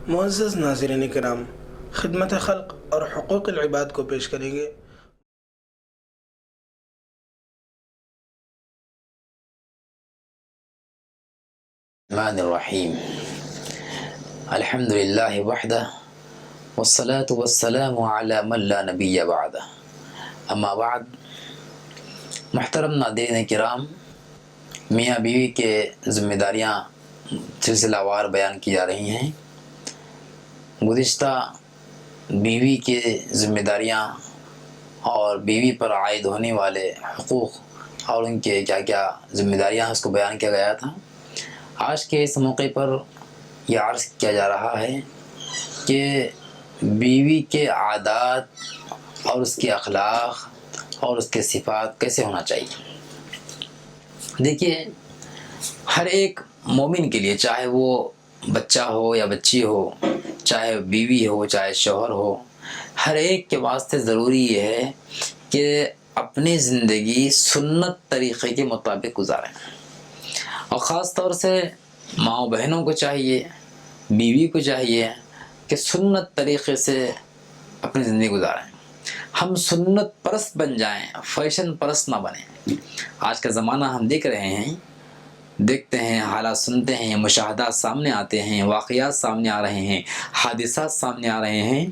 معزز ناظرین کرام، خدمت خلق اور حقوق العباد کو پیش کریں گے۔ الرحمن الرحیم الحمد للہ وحدہ والصلاة والسلام علی من لا نبی بعدہ، اما بعد۔ محترم ناظرین کرام، میاں بیوی کے ذمہ داریاں سلسلہ وار بیان کی جا رہی ہیں۔ گزشتہ بیوی کے ذمہ داریاں اور بیوی پر عائد ہونے والے حقوق اور ان کے کیا کیا ذمہ داریاں ہیں اس کو بیان کیا گیا تھا۔ آج کے اس موقع پر یہ عرض کیا جا رہا ہے کہ بیوی کے عادات اور اس کے اخلاق اور اس کے صفات کیسے ہونا چاہیے۔ دیکھیے، ہر ایک مومن کے لیے، چاہے وہ بچہ ہو یا بچی ہو، چاہے بیوی ہو چاہے شوہر ہو، ہر ایک کے واسطے ضروری یہ ہے کہ اپنی زندگی سنت طریقے کے مطابق گزاریں، اور خاص طور سے ماں بہنوں کو چاہیے، بیوی کو چاہیے کہ سنت طریقے سے اپنی زندگی گزاریں۔ ہم سنت پرست بن جائیں، فیشن پرست نہ بنیں۔ آج کا زمانہ ہم دیکھتے ہیں، حالات سنتے ہیں، مشاہدات سامنے آتے ہیں، واقعات سامنے آ رہے ہیں، حادثات سامنے آ رہے ہیں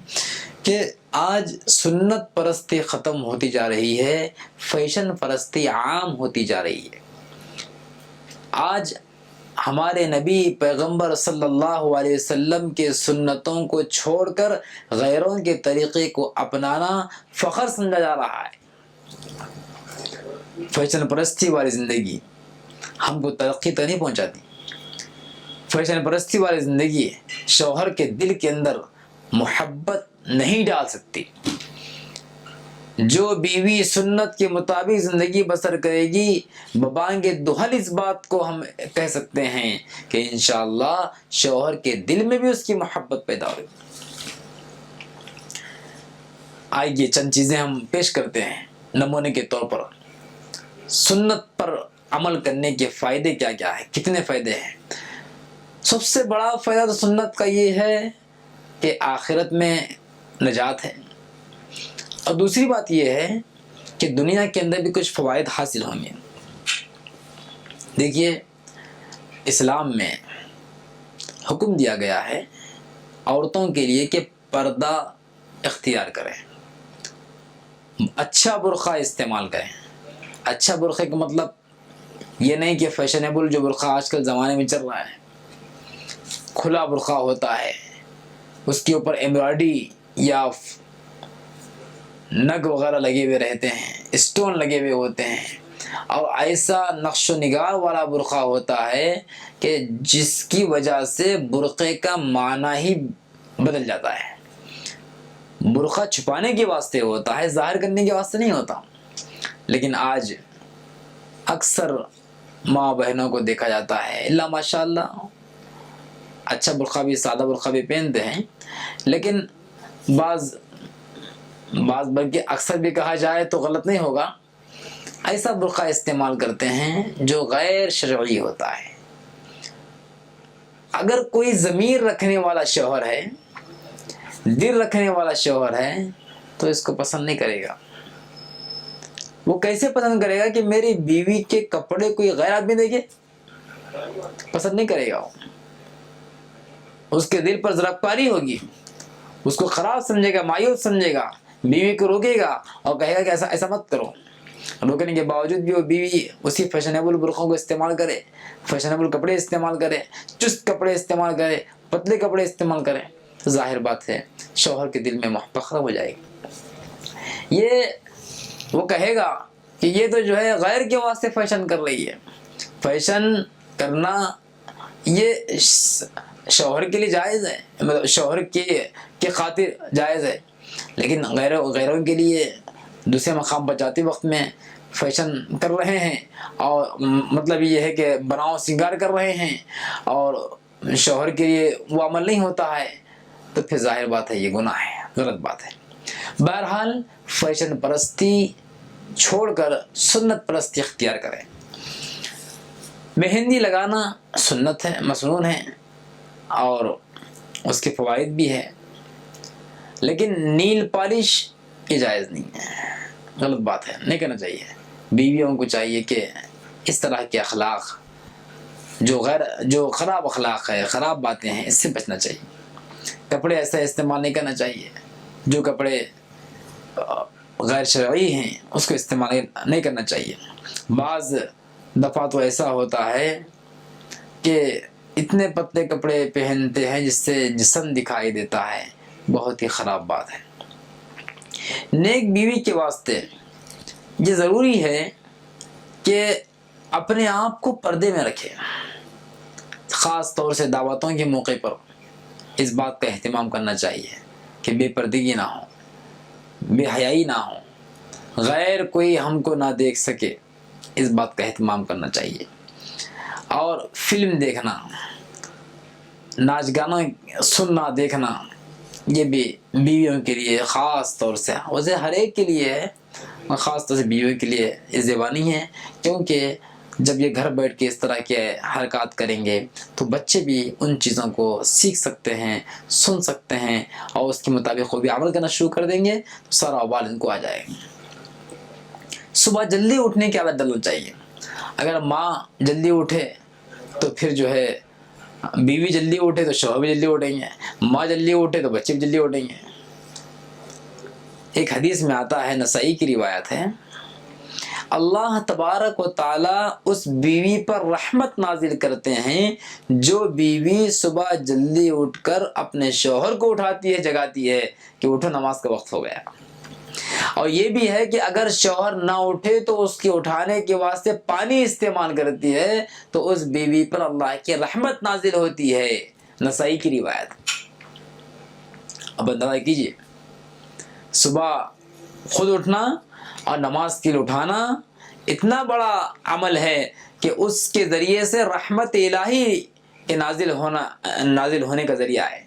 کہ آج سنت پرستی ختم ہوتی جا رہی ہے، فیشن پرستی عام ہوتی جا رہی ہے۔ آج ہمارے نبی پیغمبر صلی اللہ علیہ وسلم کے سنتوں کو چھوڑ کر غیروں کے طریقے کو اپنانا فخر سمجھا جا رہا ہے۔ فیشن پرستی والی زندگی ہم کو ترقی تک نہیں پہنچاتی۔ فیشن پرستی والی زندگی شوہر کے دل کے اندر محبت نہیں ڈال سکتی۔ جو بیوی سنت کے مطابق زندگی بسر کرے گی، ببانگ دہل اس بات کو ہم کہہ سکتے ہیں کہ انشاءاللہ شوہر کے دل میں بھی اس کی محبت پیدا ہوگی۔ آئیے چند چیزیں ہم پیش کرتے ہیں نمونے کے طور پر۔ سنت پر عمل کرنے کے فائدے کیا کیا ہیں، کتنے فائدے ہیں؟ سب سے بڑا فائدہ تو سنت کا یہ ہے کہ آخرت میں نجات ہے، اور دوسری بات یہ ہے کہ دنیا کے اندر بھی کچھ فوائد حاصل ہوں گے۔ دیکھیے، اسلام میں حکم دیا گیا ہے عورتوں کے لیے کہ پردہ اختیار کریں، اچھا برقع استعمال کریں۔ اچھا برقع کا مطلب یہ نہیں کہ فیشنیبل جو برقع آج کل زمانے میں چل رہا ہے، کھلا برقع ہوتا ہے، اس کے اوپر ایمبرائڈری یا نگ وغیرہ لگے ہوئے رہتے ہیں، اسٹون لگے ہوئے ہوتے ہیں، اور ایسا نقش و نگار والا برقع ہوتا ہے کہ جس کی وجہ سے برقعے کا معنی ہی بدل جاتا ہے۔ برقع چھپانے کے واسطے ہوتا ہے، ظاہر کرنے کے واسطے نہیں ہوتا۔ لیکن آج اکثر ماں بہنوں کو دیکھا جاتا ہے، اللہ ماشاءاللہ اچھا برقع بھی، سادہ برقع بھی پہنتے ہیں، لیکن بعض بلکہ اکثر بھی کہا جائے تو غلط نہیں ہوگا، ایسا برقع استعمال کرتے ہیں جو غیر شرعی ہوتا ہے۔ اگر کوئی ضمیر رکھنے والا شوہر ہے، دل رکھنے والا شوہر ہے، تو اس کو پسند نہیں کرے گا۔ وہ کیسے پسند کرے گا کہ میری بیوی کے کپڑے کوئی غیر آدمی دیکھے؟ پسند نہیں کرے گا۔ اس کے دل پر زرقپاری ہوگی، اس کو خراب سمجھے گا، مایوس سمجھے گا، بیوی کو روکے گا اور کہے گا کہ ایسا مت کرو۔ روکنے کے باوجود بھی وہ بیوی اسی فیشنیبل برقعوں کو استعمال کرے، فیشنیبل کپڑے استعمال کرے، چست کپڑے استعمال کرے، پتلے کپڑے استعمال کرے، تو ظاہر بات ہے شوہر کے دل میں محبت ختم ہو جائے گی۔ یہ وہ کہے گا کہ یہ تو جو ہے غیر کے واسطے فیشن کر رہی ہے۔ فیشن کرنا یہ شوہر کے لیے جائز ہے، مطلب شوہر کی خاطر جائز ہے، لیکن غیروں کے لیے دوسرے مقام پر جاتے وقت میں فیشن کر رہے ہیں، اور مطلب یہ ہے کہ بناؤ سنگار کر رہے ہیں، اور شوہر کے لیے وہ عمل نہیں ہوتا ہے، تو پھر ظاہر بات ہے یہ گناہ ہے، غلط بات ہے۔ بہرحال فیشن پرستی چھوڑ کر سنت پرستی اختیار کریں۔ مہندی لگانا سنت ہے، مسنون ہے، اور اس کے فوائد بھی ہے، لیکن نیل پالش یہ جائز نہیں ہے، غلط بات ہے، نہیں کرنا چاہیے۔ بیویوں کو چاہیے کہ اس طرح کے اخلاق جو خراب اخلاق ہے، خراب باتیں ہیں، اس سے بچنا چاہیے۔ کپڑے ایسا استعمال نہیں کرنا چاہیے، جو کپڑے غیر شرعی ہیں اس کو استعمال نہیں کرنا چاہیے۔ بعض دفعہ تو ایسا ہوتا ہے کہ اتنے پتلے کپڑے پہنتے ہیں جس سے جسم دکھائی دیتا ہے، بہت ہی خراب بات ہے۔ نیک بیوی کے واسطے یہ ضروری ہے کہ اپنے آپ کو پردے میں رکھے، خاص طور سے دعوتوں کے موقع پر اس بات کا اہتمام کرنا چاہیے کہ بے پردگی نہ ہو، بے حیائی نہ ہو، غیر کوئی ہم کو نہ دیکھ سکے، اس بات کا اہتمام کرنا چاہیے۔ اور فلم دیکھنا، ناچ گانا سننا دیکھنا، یہ بھی بیویوں کے لیے خاص طور سے، ویسے ہر ایک کے لیے ہے، خاص طور سے بیویوں کے لیے یہ زبانی ہے، کیونکہ جب یہ گھر بیٹھ کے اس طرح کے حرکات کریں گے تو بچے بھی ان چیزوں کو سیکھ سکتے ہیں، سن سکتے ہیں، اور اس کے مطابق وہ بھی عمل کرنا شروع کر دیں گے تو سارا وبال ان کو آ جائے گا۔ صبح جلدی اٹھنے کی عادت ڈالنا چاہیے۔ اگر ماں جلدی اٹھے تو پھر جو ہے بیوی جلدی اٹھے تو شوہر بھی جلدی اٹھیں گے، ماں جلدی اٹھے تو بچے بھی جلدی اٹھیں گے۔ ایک حدیث میں آتا ہے، نسائی کی روایت ہے، اللہ تبارک و تعالی اس بیوی پر رحمت نازل کرتے ہیں جو بیوی صبح جلدی اٹھ کر اپنے شوہر کو اٹھاتی ہے، جگاتی ہے کہ اٹھو نماز کا وقت ہو گیا۔ اور یہ بھی ہے کہ اگر شوہر نہ اٹھے تو اس کے اٹھانے کے واسطے پانی استعمال کرتی ہے تو اس بیوی پر اللہ کی رحمت نازل ہوتی ہے، نسائی کی روایت۔ اب اندازہ کیجئے، صبح خود اٹھنا اور نماز کے لیے اٹھانا اتنا بڑا عمل ہے کہ اس کے ذریعے سے رحمت الہی کے نازل ہونے کا ذریعہ ہے۔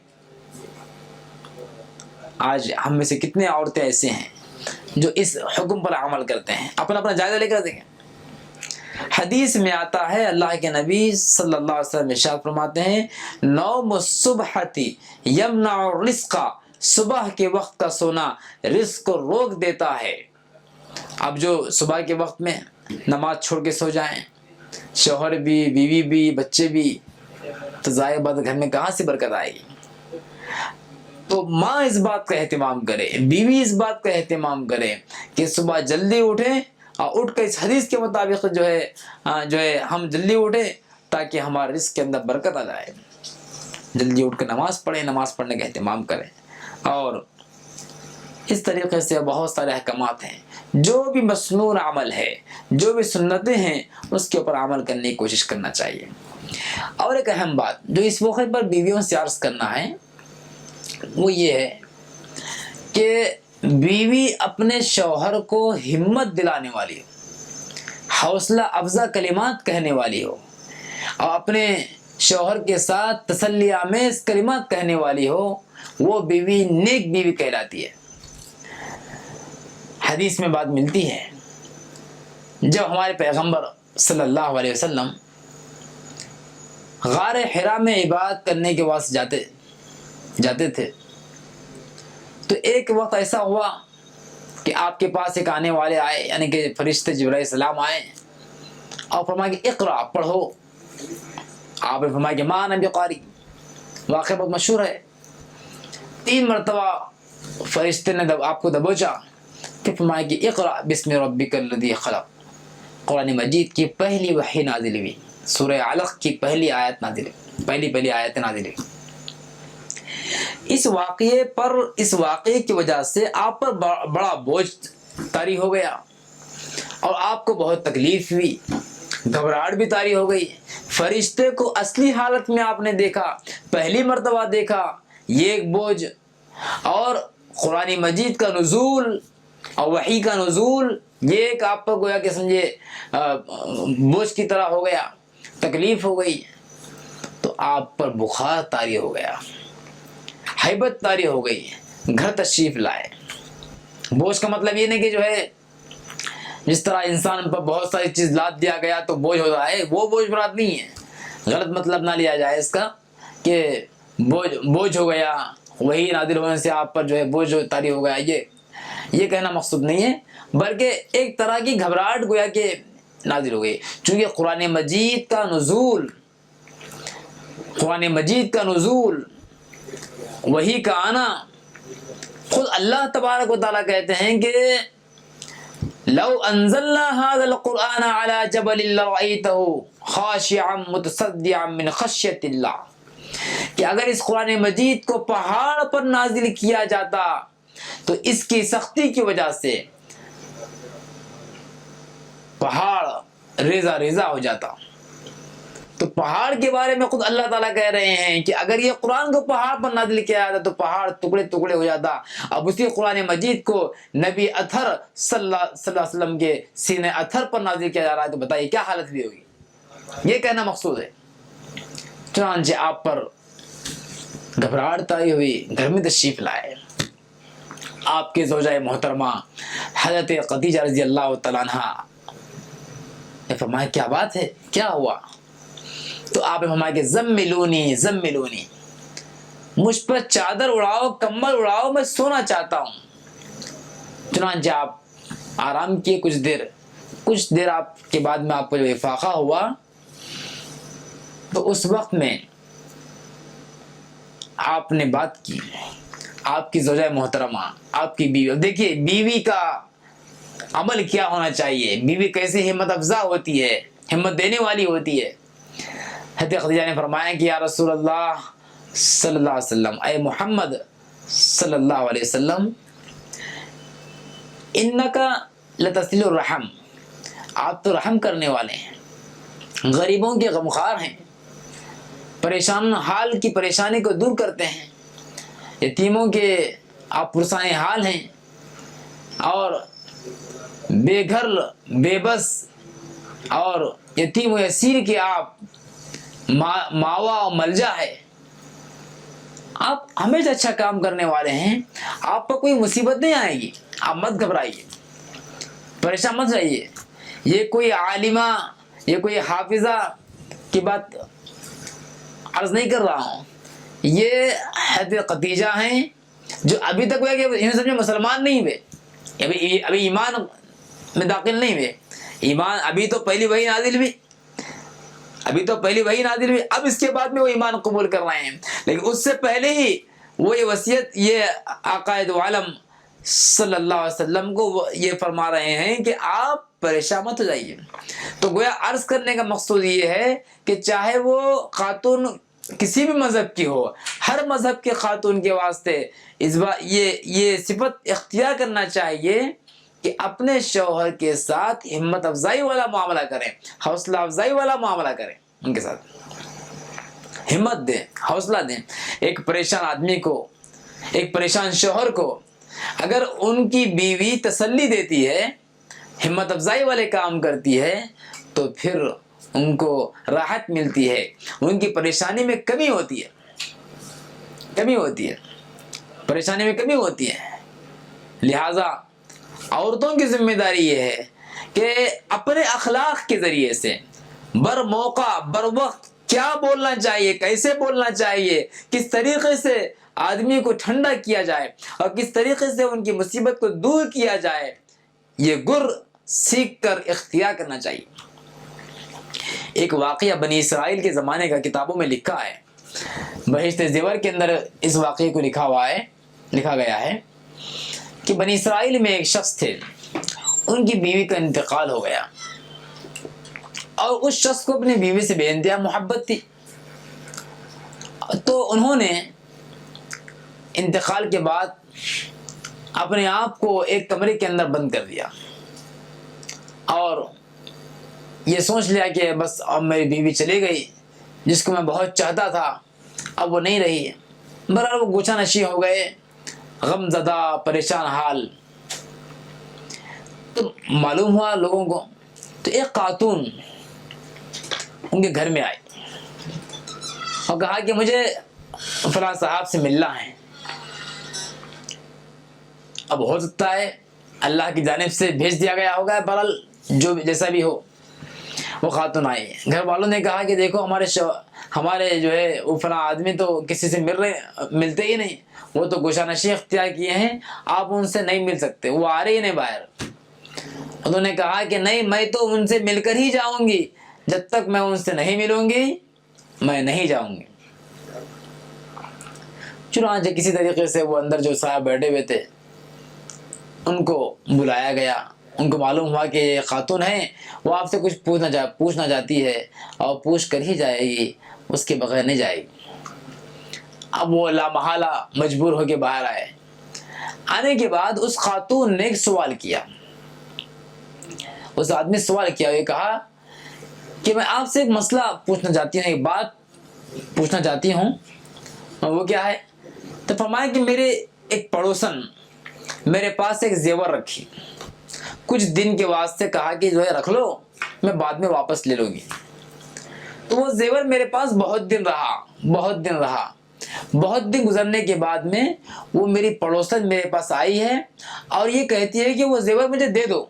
آج ہم میں سے کتنے عورتیں ایسے ہیں جو اس حکم پر عمل کرتے ہیں؟ اپنا جائزہ لے کر دیکھیں۔ حدیث میں آتا ہے، اللہ کے نبی صلی اللہ علیہ وسلم ارشاد فرماتے ہیں، نوم الصبحۃ یمنع الرزق، صبح کے وقت کا سونا رزق کو روک دیتا ہے۔ اب جو صبح کے وقت میں نماز چھوڑ کے سو جائیں، شوہر بھی، بیوی بھی، بچے بھی، تو ظاہر بات گھر میں کہاں سے برکت آئے گی؟ تو ماں اس بات کا اہتمام کرے، بیوی اس بات کا اہتمام کرے کہ صبح جلدی اٹھیں، اور اٹھ کے اس حدیث کے مطابق جو ہے ہم جلدی اٹھیں تاکہ ہمارے رزق کے اندر برکت آ جائے۔ جلدی اٹھ کر نماز پڑھیں، نماز پڑھنے کا اہتمام کریں۔ اور اس طریقے سے بہت سارے احکامات ہیں، جو بھی مسنون عمل ہے، جو بھی سنتیں ہیں، اس کے اوپر عمل کرنے کی کوشش کرنا چاہیے۔ اور ایک اہم بات جو اس موقع پر بیویوں سے عرض کرنا ہے وہ یہ ہے کہ بیوی اپنے شوہر کو ہمت دلانے والی ہو، حوصلہ افزا کلمات کہنے والی ہو، اور اپنے شوہر کے ساتھ تسلی آمیز کلمات کہنے والی ہو، وہ بیوی نیک بیوی کہلاتی ہے۔ حدیث میں بات ملتی ہے، جب ہمارے پیغمبر صلی اللہ علیہ وسلم غار حرا میں عبادت کرنے کے واسطے جاتے تھے تو ایک وقت ایسا ہوا کہ آپ کے پاس ایک آنے والے آئے، یعنی کہ فرشتے جبرائیل علیہ السلام آئے اور فرمایا کہ اقرا، پڑھو۔ آپ نے فرمایا کہ ما انا بقاری، واقعہ بہت مشہور ہے۔ 3 مرتبہ فرشتے نے آپ کو دبوچا، پھر فرمایا کہ اقرا بسم ربک الذی خلق۔ قرآن مجید کی پہلی وحی نازل ہوئی، سورہ علق کی پہلی آیت نازل ہوئی، پہلی آیت نازل ہوئی۔ اس واقعے کی وجہ سے آپ پر بڑا بوجھ طاری ہو گیا، اور آپ کو بہت تکلیف ہوئی، گھبراہٹ بھی طاری ہو گئی۔ فرشتے کو اصلی حالت میں آپ نے دیکھا، پہلی مرتبہ دیکھا، یہ ایک بوجھ، اور قرآن مجید کا نزول اور وحی کا نزول، یہ ایک آپ پر گویا کہ سمجھے بوجھ کی طرح ہو گیا، تکلیف ہو گئی، تو آپ پر بخار طاری ہو گیا، ہیبت طاری ہو گئی، گھر تشریف لائے۔ بوجھ کا مطلب یہ نہیں کہ جو ہے جس طرح انسان پر بہت ساری چیز لاد دیا گیا تو بوجھ ہوتا ہے، وہ بوجھ مراد نہیں ہے، غلط مطلب نہ لیا جائے اس کا کہ بوجھ ہو گیا، وہی نازل ہونے سے آپ پر جو ہے بوجھ طاری ہو گیا، یہ کہنا مقصود نہیں ہے، بلکہ ایک طرح کی گھبراہٹ گویا کہ نازل ہو گئی، چونکہ قرآن مجید کا نزول وحی کا آنا، خود اللہ تبارک و تعالیٰ کہتے ہیں کہ لو انزلنا هذا القرآن على جبل لرأيته خاشعا متصدعا من خشیۃ اللہ، کہ اگر اس قرآن مجید کو پہاڑ پر نازل کیا جاتا تو اس کی سختی کی وجہ سے پہاڑ ریزہ ریزہ ہو جاتا۔ تو پہاڑ کے بارے میں خود اللہ تعالیٰ کہہ رہے ہیں کہ اگر یہ قرآن کو پہاڑ پر نازل کیا جاتا تو پہاڑ ٹکڑے ٹکڑے ہو جاتا۔ اب اسی قرآن مجید کو نبی اطہر صلی اللہ علیہ وسلم کے سینہ اطہر پر نازل کیا جا رہا ہے، تو بتائیے کیا حالت بھی ہوگی، یہ کہنا مقصود ہے۔ چنانچہ آپ پر گھبراہٹ طاری ہوئی، گھر میں تشریف لائے، آپ کے زوجہ محترمہ حضرت خدیجہ رضی اللہ تعالیٰ عنہ نے فرمایا کیا بات ہے، کیا ہوا؟ تو آپ نے فرمایا کہ زملونی، مجھ پر چادر اڑاؤ، کمبل اڑاؤ، میں سونا چاہتا ہوں۔ چنانچہ آپ آرام کیے کچھ دیر آپ کے بعد میں آپ کو جو افاقہ ہوا، تو اس وقت میں آپ نے بات کی، آپ کی زوجہ محترمہ، آپ کی بیوی، دیکھیے بیوی کا عمل کیا ہونا چاہیے، بیوی کیسے ہمت افزا ہوتی ہے، ہمت دینے والی ہوتی ہے۔ حضرت خدیجہ نے فرمایا کہ یا رسول اللہ صلی اللہ علیہ وسلم، اے محمد صلی اللہ علیہ وسلم، انکا لتصل الرحم، آپ تو رحم کرنے والے ہیں، غریبوں کے غمخوار ہیں، پریشان حال کی پریشانی کو دور کرتے ہیں، یتیموں کے آپ پرسان حال ہیں، اور بے گھر بے بس اور یتیم و یسیر کے آپ ماوا و ملجا ہے، آپ ہمیشہ اچھا کام کرنے والے ہیں، آپ پر کوئی مصیبت نہیں آئے گی، آپ مت گھبرائیے، پریشان مت رہیے۔ یہ کوئی عالمہ، یہ کوئی حافظہ کی بات عرض نہیں کر رہا ہوں، یہ حضرت خدیجہ ہیں جو ابھی تک وہ کہ سمجھے مسلمان نہیں ہوئے، ابھی ایمان میں داخل نہیں ہوئے، ایمان ابھی تو پہلی وحی نازل ہوئی، اب اس کے بعد میں وہ ایمان قبول کر رہے ہیں، لیکن اس سے پہلے ہی وہ یہ وصیت یہ آقا دو عالم صلی اللہ علیہ وسلم کو یہ فرما رہے ہیں کہ آپ پریشان مت ہو جائیے۔ تو گویا عرض کرنے کا مقصود یہ ہے کہ چاہے وہ خاتون کسی بھی مذہب کی ہو، ہر مذہب کے خاتون کے واسطے اس بار یہ صفت اختیار کرنا چاہیے کہ اپنے شوہر کے ساتھ ہمت افزائی والا معاملہ کریں، حوصلہ افزائی والا معاملہ کریں، ان کے ساتھ ہمت دیں، حوصلہ دیں۔ ایک پریشان آدمی کو، ایک پریشان شوہر کو اگر ان کی بیوی تسلی دیتی ہے، ہمت افزائی والے کام کرتی ہے، تو پھر ان کو راحت ملتی ہے، ان کی پریشانی میں کمی ہوتی ہے، پریشانی میں کمی ہوتی ہے۔ لہذا عورتوں کی ذمہ داری یہ ہے کہ اپنے اخلاق کے ذریعے سے بر موقع بر وقت کیا بولنا چاہیے، کیسے بولنا چاہیے، کس طریقے سے آدمی کو ٹھنڈا کیا جائے اور کس طریقے سے ان کی مصیبت کو دور کیا جائے، یہ گر سیکھ کر اختیار کرنا چاہیے۔ ایک واقعہ بنی اسرائیل کے زمانے کا کتابوں میں لکھا ہے، بہشت زیور کے اندر اس واقعے کو لکھا گیا ہے کہ بنی اسرائیل میں ایک شخص تھے، ان کی بیوی کا انتقال ہو گیا، اور اس شخص کو اپنی بیوی سے بے انتہا محبت تھی، تو انہوں نے انتقال کے بعد اپنے آپ کو ایک کمرے کے اندر بند کر دیا اور یہ سوچ لیا کہ بس اب میری بیوی چلی گئی، جس کو میں بہت چاہتا تھا اب وہ نہیں رہی۔ بہرحال وہ گوچھا نشیں ہو گئے، غم زدہ، پریشان حال۔ تو معلوم ہوا لوگوں کو، تو ایک خاتون ان کے گھر میں آئی اور کہا کہ مجھے فلاں صاحب سے ملنا ہے۔ اب ہو سکتا ہے اللہ کی جانب سے بھیج دیا گیا ہوگا، بہرحال جو جیسا بھی ہو، وہ خاتون آئی، گھر والوں نے کہا کہ دیکھو ہمارے جو ہے وہ فلاں آدمی تو کسی سے ملتے ہی نہیں، وہ تو گوشانشی اختیار کیے ہیں، آپ ان سے نہیں مل سکتے، وہ آ رہے ہی نہیں باہر۔ انہوں نے کہا کہ نہیں، میں تو ان سے مل کر ہی جاؤں گی، جب تک میں ان سے نہیں ملوں گی میں نہیں جاؤں گی۔ چنانچہ کسی طریقے سے وہ اندر جو صاحب بیٹھے ہوئے تھے ان کو بلایا گیا، ان کو معلوم ہوا کہ یہ خاتون ہے، وہ آپ سے کچھ پوچھنا چاہتی ہے اور پوچھ کر ہی جائے گی، اس کے بغیر نہیں جائے گی۔ اب وہ لامحالہ مجبور ہو کے باہر آئے۔ آنے کے بعد اس خاتون نے ایک سوال کیا، اس آدمی سوال کیا، یہ کہا کہ میں آپ سے ایک مسئلہ پوچھنا چاہتی ہوں، ایک بات پوچھنا چاہتی ہوں، وہ کیا ہے؟ تو فرمایا کہ میرے ایک پڑوسن میرے پاس ایک زیور رکھی، کچھ دن کے واسطے کہا کہ جو ہے رکھ لو، میں بعد میں واپس لے لوں گی۔ تو وہ زیور میرے پاس بہت دن رہا، بہت دن گزرنے کے بعد میں وہ میری پڑوسن میرے پاس آئی ہے اور یہ کہتی ہے کہ وہ زیور مجھے دے دو۔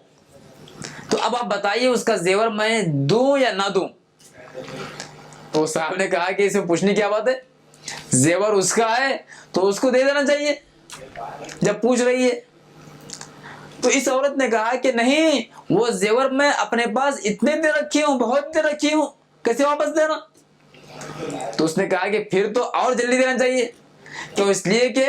تو اب آپ بتائیے اس کا زیور میں دوں یا نہ دوں؟ تو صاحب نے کہا کہ اسے پوچھنے کیا بات ہے، زیور اس کا ہے تو اس کو دے دینا چاہیے جب پوچھ رہی ہے۔ تو اس عورت نے کہا کہ نہیں، وہ زیور میں اپنے پاس اتنے دن رکھی ہوں، بہت دن رکھی ہوں، کیسے واپس دینا؟ تو اس نے کہا کہ پھر تو اور جلدی دینا چاہیے، تو اس لیے کہ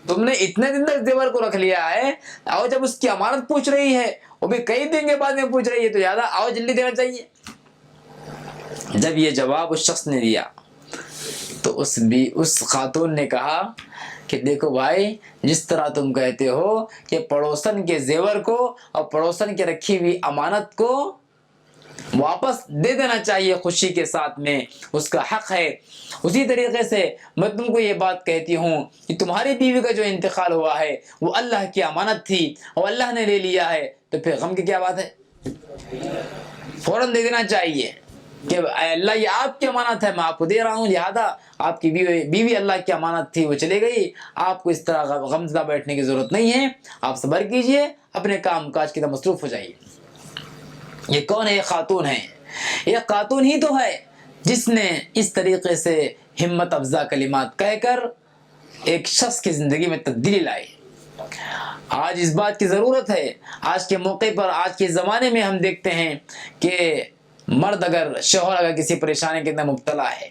تم نے اتنے دن تک زیور کو رکھ لیا ہے، اور جب اس کی امانت پوچھ رہی ہے وہ بھی کئی دن کے بعد میں پوچھ رہی ہے، تو زیادہ اور جلدی دینا چاہیے۔ جب یہ جواب اس شخص نے دیا تو اس خاتون نے کہا کہ دیکھو بھائی، جس طرح تم کہتے ہو کہ پڑوسن کے زیور کو اور پڑوسن کے رکھی ہوئی امانت کو واپس دے دینا چاہیے خوشی کے ساتھ میں، اس کا حق ہے، اسی طریقے سے میں تم کو یہ بات کہتی ہوں کہ تمہاری بیوی کا جو انتقال ہوا ہے وہ اللہ کی امانت تھی اور اللہ نے لے لیا ہے، تو پھر غم کی کیا بات ہے؟ فوراً دے دینا چاہیے کہ اے اللہ، یہ آپ کی امانت ہے، میں آپ کو دے رہا ہوں، لہذا آپ کی بیوی اللہ کی امانت تھی، وہ چلے گئی، آپ کو اس طرح غمزدہ بیٹھنے کی ضرورت نہیں ہے، آپ صبر کیجئے، اپنے کام کاج کی طرف مصروف ہو جائیے۔ یہ کون ہے؟ یہ خاتون ہے، یہ خاتون ہی تو ہے جس نے اس طریقے سے ہمت افزا کلمات کہہ کر ایک شخص کی زندگی میں تبدیلی لائی۔ آج اس بات کی ضرورت ہے، آج کے موقع پر، آج کے زمانے میں ہم دیکھتے ہیں کہ مرد شوہر اگر کسی پریشانی کے اندر مبتلا ہے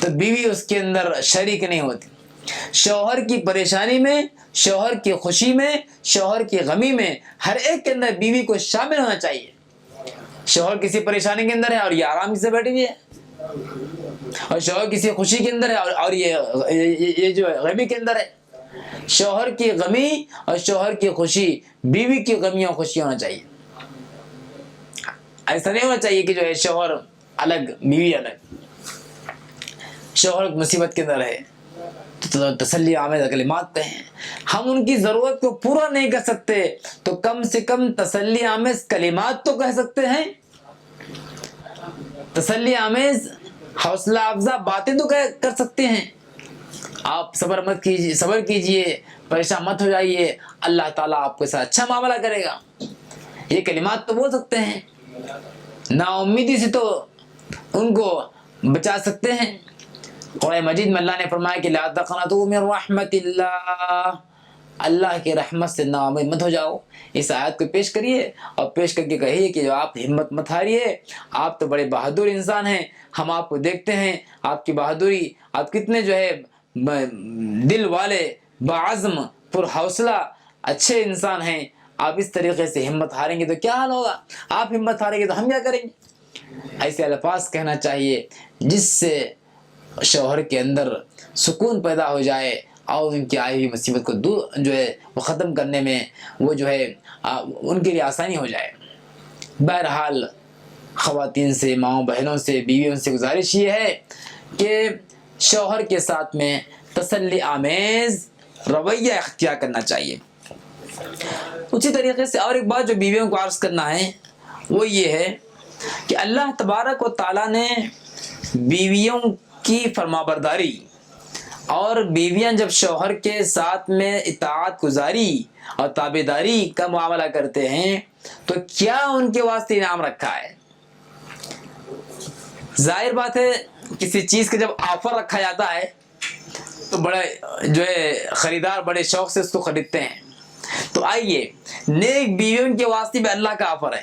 تو بیوی اس کے اندر شریک نہیں ہوتی۔ شوہر کی پریشانی میں، شوہر کی خوشی میں، شوہر کی غمی میں ہر ایک کے اندر بیوی کو شامل ہونا چاہیے۔ شوہر کسی پریشانی کے اندر ہے اور یہ آرام سے بیٹھی ہوئی ہے، اور شوہر کسی خوشی کے اندر ہے اور یہ جو غمی کے اندر ہے۔ شوہر کی غمی اور شوہر کی خوشی بیوی کی غمی اور خوشی ہونا چاہیے۔ ایسا نہیں ہونا چاہیے کہ جو ہے شوہر الگ بیوی الگ۔ شوہر مصیبت کے اندر ہے تو تسلی آمیز کلمات کہیں، ہم ان کی ضرورت کو پورا نہیں کر سکتے تو کم سے کم تسلی آمیز کلمات تو کہہ سکتے ہیں، تسلی آمیز حوصلہ افزا باتیں تو کر سکتے ہیں۔ آپ صبر کیجئے، پریشان مت ہو جائیے، اللہ تعالیٰ آپ کے ساتھ اچھا معاملہ کرے گا، یہ کلمات تو بول سکتے ہیں۔ نا امیدی سے تو ان کو بچا سکتے ہیں۔ قرآن مجید میں اللہ نے فرمایا کہ لا تقنطوا من رحمت اللہ، اللہ کی رحمت سے نا امید مت ہو جاؤ۔ اس آیت کو پیش کریے اور پیش کر کے کہیے کہ جو آپ ہمت مت ہاریے، آپ تو بڑے بہادر انسان ہیں، ہم آپ کو دیکھتے ہیں، آپ کی بہادری، آپ کتنے جو ہے دل والے، باعزم، پر حوصلہ اچھے انسان ہیں، آپ اس طریقے سے ہمت ہاریں گے تو کیا حال ہوگا؟ آپ ہمت ہاریں گے تو ہم کیا کریں گے؟ ایسے الفاظ کہنا چاہیے جس سے شوہر کے اندر سکون پیدا ہو جائے اور ان کی آئی ہوئی مصیبت کو دور جو ہے وہ ختم کرنے میں وہ جو ہے ان کے لیے آسانی ہو جائے۔ بہرحال خواتین سے، ماؤں بہنوں سے، بیویوں سے گزارش یہ ہے کہ شوہر کے ساتھ میں تسلی آمیز رویہ اختیار کرنا چاہیے۔ اسی طریقے سے اور ایک بات جو بیویوں کو عرض کرنا ہے وہ یہ ہے کہ اللہ تبارک و تعالیٰ نے بیویوں کی فرمانبرداری اور بیویاں جب شوہر کے ساتھ میں اطاعت گزاری اور تابعداری کا معاملہ کرتے ہیں تو کیا ان کے واسطے انعام رکھا ہے؟ ظاہر بات ہے کسی چیز کا جب آفر رکھا جاتا ہے تو بڑے جو ہے خریدار بڑے شوق سے اس کو خریدتے ہیں. تو آئیے نیک بیویوں کے واسطے بھی اللہ کا آفر ہے.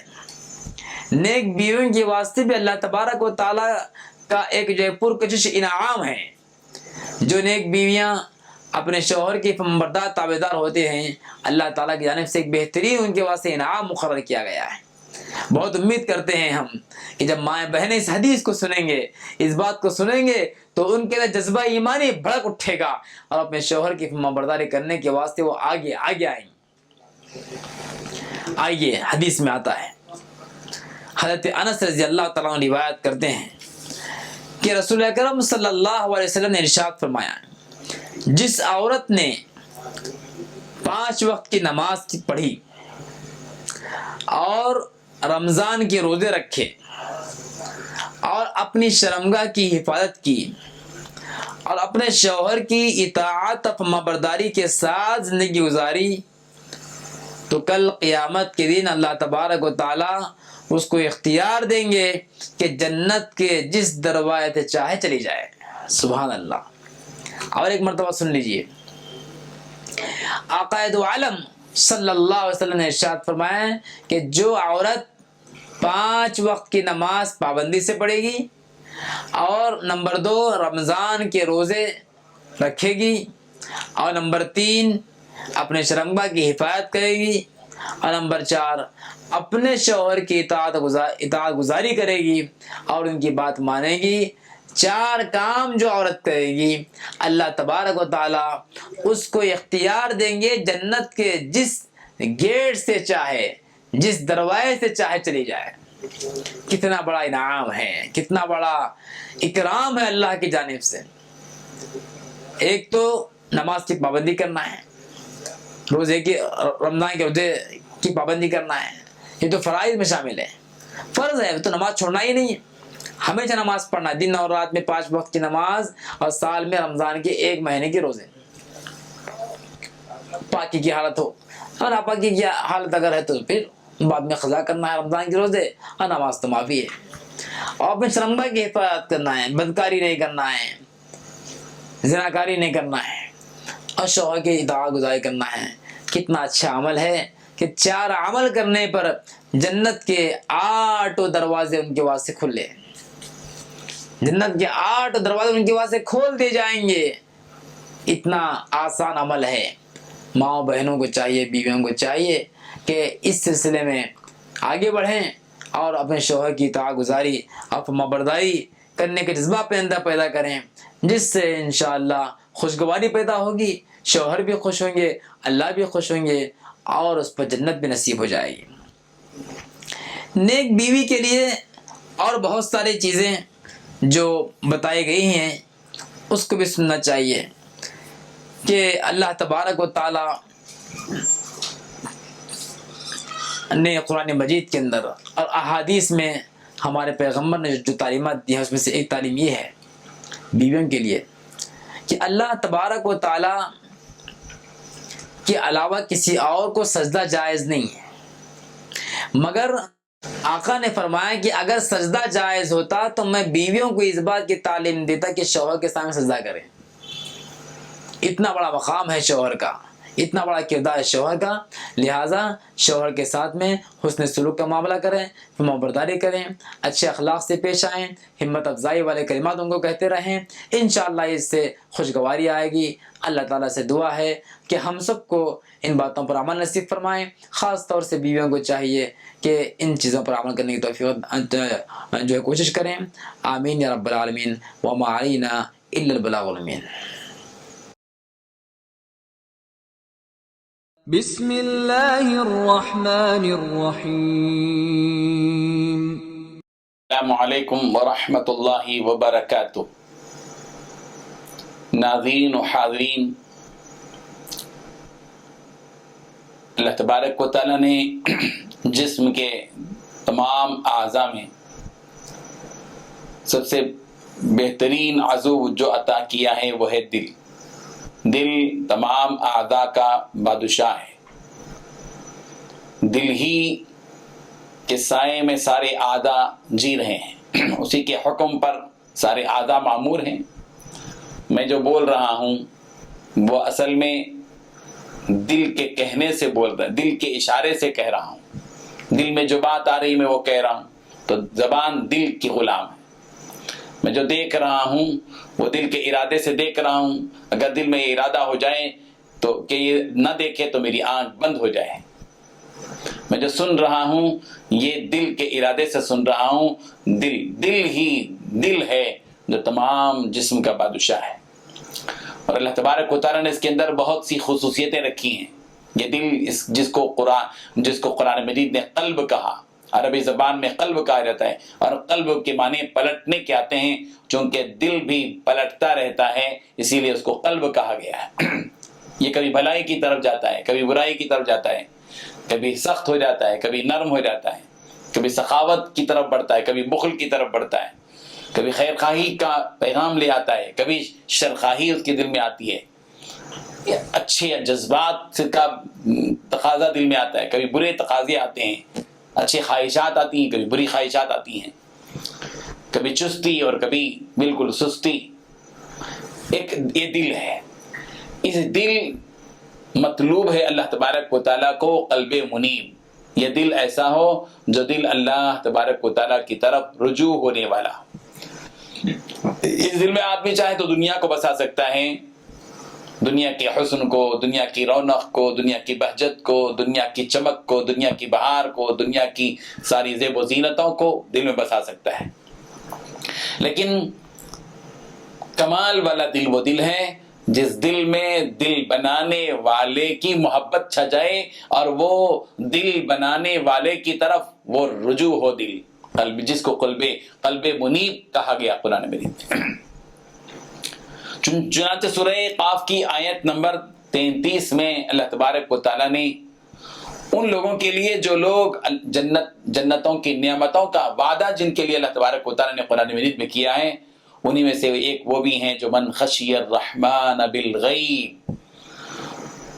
نیک بیویوں کے واسطے بھی اللہ تبارک و تعالیٰ کا ایک جو ہے پرکشش انعام ہے. جو نیک بیویاں اپنے شوہر کی فرمانبردار تابعدار ہوتے ہیں اللہ تعالیٰ کی جانب سے ایک بہترین ان کے واسطے انعام مقرر کیا گیا ہے. بہت امید کرتے ہیں ہم کہ جب مائیں بہنیں اس حدیث کو سنیں گے, اس بات کو سنیں گے تو ان کے اندر جذبہ ایمانی بھڑک اٹھے گا اور اپنے شوہر کی فرمانبرداری کرنے کے واسطے وہ آگے آئیں. آئیے حدیث میں آتا ہے, حضرت انس رضی اللہ تعالیٰ عنہ روایت کرتے ہیں کہ رسول اکرم صلی اللہ علیہ وسلم نے ارشاد فرمایا, جس عورت نے 5 وقت کی نماز پڑھی اور رمضان کے روزے رکھے اور اپنی شرمگاہ کی حفاظت کی اور اپنے شوہر کی اطاعت فرمانبرداری کے ساتھ زندگی گزاری تو کل قیامت کے دن اللہ تبارک و تعالی اس کو اختیار دیں گے کہ جنت کے جس دروازے سے چاہے چلی جائے. سبحان اللہ. اور ایک مرتبہ سن لیجئے, آقا دو عالم صلی اللہ علیہ وسلم نے ارشاد فرمایا کہ جو عورت 5 وقت کی نماز پابندی سے پڑھے گی اور نمبر 2 رمضان کے روزے رکھے گی اور نمبر 3 اپنے شرمگاہ کی حفاظت کرے گی اور نمبر 4 اپنے شوہر کی اطاعت گزاری کرے گی اور ان کی بات مانے گی, 4 کام جو عورت کرے گی اللہ تبارک و تعالی اس کو اختیار دیں گے جنت کے جس گیٹ سے چاہے, جس دروازے سے چاہے چلی جائے. کتنا بڑا انعام ہے, کتنا بڑا اکرام ہے اللہ کی جانب سے. ایک تو نماز کی پابندی کرنا ہے, روزے کی رمضان کے روزے کی پابندی کرنا ہے, یہ تو فرائض میں شامل ہے. فرض ہے تو نماز چھوڑنا ہی نہیں ہے, ہمیشہ نماز پڑھنا, دن اور رات میں 5 وقت کی نماز اور سال میں رمضان کے 1 مہینے کے روزے. پاکی کی حالت ہو اور ناپاکی کی حالت اگر ہے تو پھر بعد میں قضا کرنا ہے رمضان کے روزے اور نماز تو معافی ہے. اور اپنے شرمگاہ کی حفاظت کرنا ہے, بدکاری نہیں کرنا ہے, زناکاری نہیں کرنا ہے اور شوہر کی اطاعت گزاری کرنا ہے. کتنا اچھا عمل ہے کہ 4 عمل کرنے پر جنت کے 8 دروازے ان کے واسطے کھلے, جنت کے 8 دروازے ان کے واسطے کھول دیے جائیں گے. اتنا آسان عمل ہے. ماں بہنوں کو چاہیے, بیویوں کو چاہیے کہ اس سلسلے میں آگے بڑھیں اور اپنے شوہر کی اطاعت گزاری اور فرمانبرداری کرنے کا جذبہ اپنے اندر پیدا کریں, جس سے انشاءاللہ خوشگواری پیدا ہوگی, شوہر بھی خوش ہوں گے, اللہ بھی خوش ہوں گے اور اس پر جنت بھی نصیب ہو جائے گی. نیک بیوی کے لیے اور بہت ساری چیزیں جو بتائی گئی ہیں اس کو بھی سننا چاہیے کہ اللہ تبارک و تعالی نے قرآن مجید کے اندر اور احادیث میں ہمارے پیغمبر نے جو تعلیمات دی ہیں اس میں سے ایک تعلیم یہ ہے بیویوں کے لیے کہ اللہ تبارک و تعالی کے علاوہ کسی اور کو سجدہ جائز نہیں ہے. مگر آقا نے فرمایا کہ اگر سجدہ جائز ہوتا تو میں بیویوں کو اس بات کی تعلیم دیتا کہ شوہر کے سامنے سجدہ کریں. اتنا بڑا مقام ہے شوہر کا, اتنا بڑا کردار ہے شوہر کا, لہٰذا شوہر کے ساتھ میں حسن سلوک کا معاملہ کریں, فرمانبرداری کریں, اچھے اخلاق سے پیش آئیں, ہمت افزائی والے کلمات ان کو کہتے رہیں. انشاءاللہ اس سے خوشگواری آئے گی. اللہ تعالیٰ سے دعا ہے کہ ہم سب کو ان باتوں پر عمل نصیب فرمائیں. خاص طور سے بیویوں کو چاہیے کہ ان چیزوں پر عمل کرنے کی توفیق جو ہے کوشش کریں. آمین یا رب العالمین. وما علینا الا البلاغ المبین. بسم اللہ الرحمن الرحیم. السلام علیکم ورحمۃ اللہ وبرکاتہ. ناظرین و حاضرین, اللہ تبارک و تعالیٰ نے جسم کے تمام اعضاء میں سب سے بہترین عضو جو عطا کیا ہے وہ ہے دل. دل تمام اعضاء کا بادشاہ ہے. دل ہی کے سائے میں سارے اعضاء جی رہے ہیں. اسی کے حکم پر سارے اعضاء معمور ہیں. میں جو بول رہا ہوں وہ اصل میں دل کے کہنے سے بول رہا، دل کے اشارے سے کہہ رہا ہوں. دل میں جو بات آ رہی میں وہ کہہ رہا ہوں. تو زبان دل کی غلام ہے. میں جو دیکھ رہا ہوں وہ دل کے ارادے سے دیکھ رہا ہوں. اگر دل میں یہ ارادہ ہو جائے تو کہ یہ نہ دیکھے تو میری آنکھ بند ہو جائے. میں جو سن رہا ہوں یہ دل کے ارادے سے سن رہا ہوں. دل ہے جو تمام جسم کا بادشاہ ہے. اور اللہ تبارک و تعالیٰ نے اس کے اندر بہت سی خصوصیتیں رکھی ہیں. یہ دل جس کو قرآن مجید نے قلب کہا، عربی زبان میں قلب کہا جاتا ہے، اور قلب کے معنی پلٹنے کے آتے ہیں. چونکہ دل بھی پلٹتا رہتا ہے اسی لیے اس کو قلب کہا گیا ہے. یہ کبھی بھلائی کی طرف جاتا ہے، کبھی برائی کی طرف جاتا ہے، کبھی سخت ہو جاتا ہے، کبھی نرم ہو جاتا ہے، کبھی سخاوت کی طرف بڑھتا ہے، کبھی بخل کی طرف بڑھتا ہے، کبھی خیر خواہی کا پیغام لے آتا ہے، کبھی شرخواہی اس کے دل میں آتی ہے. اچھے جذبات کا تقاضا دل میں آتا ہے، کبھی برے تقاضے آتے ہیں، اچھی خواہشات آتی ہیں، کبھی بری خواہشات آتی ہیں، کبھی چستی اور کبھی بالکل سستی. یہ دل ہے. اس دل مطلوب ہے اللہ تبارک و تعالیٰ کو قلب منیب. یہ دل ایسا ہو جو دل اللہ تبارک و تعالیٰ کی طرف رجوع ہونے والا. اس دل میں آدمی چاہے تو دنیا کو بسا سکتا ہے، دنیا کے حسن کو، دنیا کی رونق کو، دنیا کی بہجت کو، دنیا کی چمک کو، دنیا کی بہار کو، دنیا کی ساری زیب و زینتوں کو دل میں بسا سکتا ہے. لیکن کمال والا دل وہ دل ہے جس دل میں دل بنانے والے کی محبت چھا جائے اور وہ دل بنانے والے کی طرف وہ رجوع ہو. دل قلب، جس کو قلب منیب کہا گیا قرآن مجید میں. چنانچہ سورہ قاف کی آیت نمبر 33 میں اللہ تبارک و تعالیٰ نے ان لوگوں کے لیے جو لوگ جنتوں کی نعمتوں کا وعدہ جن کے لیے اللہ تبارک و تعالیٰ نے قرآن مجید میں کیا ہے، انہی میں سے ایک وہ بھی ہیں جو من خشی الرحمن بالغیب،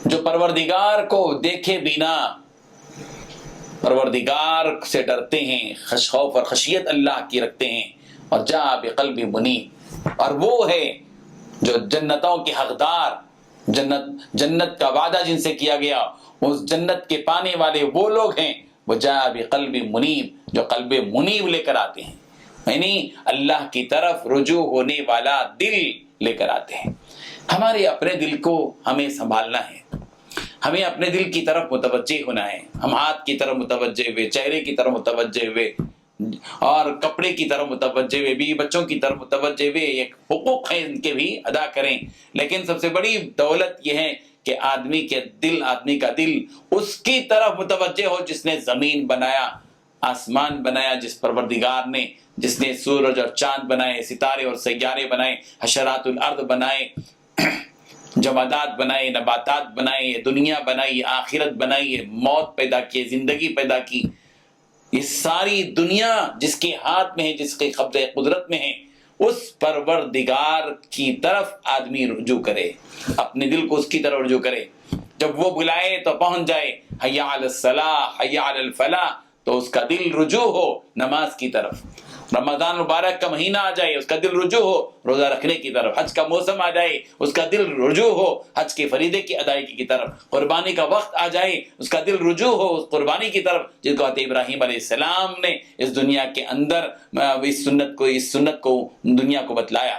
جو پروردگار کو دیکھے بنا پروردگار سے ڈرتے ہیں، خوف اور خشیت اللہ کی رکھتے ہیں، اور جاء بقلب منیب. اور وہ ہے جو جنتوں کے حقدار، جنت کا وعدہ جن سے کیا گیا، اس جنت کے پانے والے وہ لوگ ہیں، وہ جاء بقلب منیب، جو قلب منیب لے کر آتے ہیں، یعنی اللہ کی طرف رجوع ہونے والا دل لے کر آتے ہیں. ہمارے اپنے دل کو ہمیں سنبھالنا ہے، ہمیں اپنے دل کی طرف متوجہ ہونا ہے. ہم ہاتھ کی طرف متوجہ ہوئے، چہرے کی طرف متوجہ ہوئے، اور کپڑے کی طرف متوجہ ہوئے، بیوی بچوں کی طرف متوجہ ہوئے. ایک حقوق ہیں ان کے بھی ادا کریں. لیکن سب سے بڑی دولت یہ ہے کہ آدمی کا دل اس کی طرف متوجہ ہو جس نے زمین بنایا، آسمان بنایا، جس پروردگار نے، جس نے سورج اور چاند بنائے، ستارے اور سیارے بنائے، حشرات الارض بنائے، جمادات بنائے، نباتات بنائے، یہ دنیا بنائی، یہ آخرت بنائی، یہ موت پیدا کی، زندگی پیدا کی. یہ ساری دنیا جس کے ہاتھ میں ہے، جس کے قبضہ قدرت میں ہے، اس پروردگار کی طرف آدمی رجوع کرے، اپنے دل کو اس کی طرف رجوع کرے. جب وہ بلائے تو پہنچ جائے، حی علی الصلاح، حی علی الفلاح، تو اس کا دل رجوع ہو نماز کی طرف. رمضان مبارک کا مہینہ آ جائے، اس کا دل رجوع ہو روزہ رکھنے کی طرف. حج کا موسم آ جائے، اس کا دل رجوع ہو حج کے فریضے کی ادائیگی کی طرف. قربانی کا وقت آ جائے، اس کا دل رجوع ہو اس قربانی کی طرف جس کو حضرت ابراہیم علیہ السلام نے اس دنیا کے اندر اس سنت کو دنیا کو بتلایا.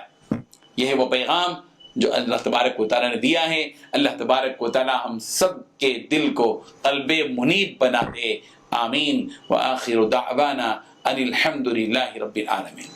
یہ ہے وہ پیغام جو اللہ تبارک و تعالیٰ نے دیا ہے. اللہ تبارک و تعالیٰ ہم سب کے دل کو قلب منیب بنا دے. آمین. وآخر دعوانا ان الحمد للہ رب العالمین.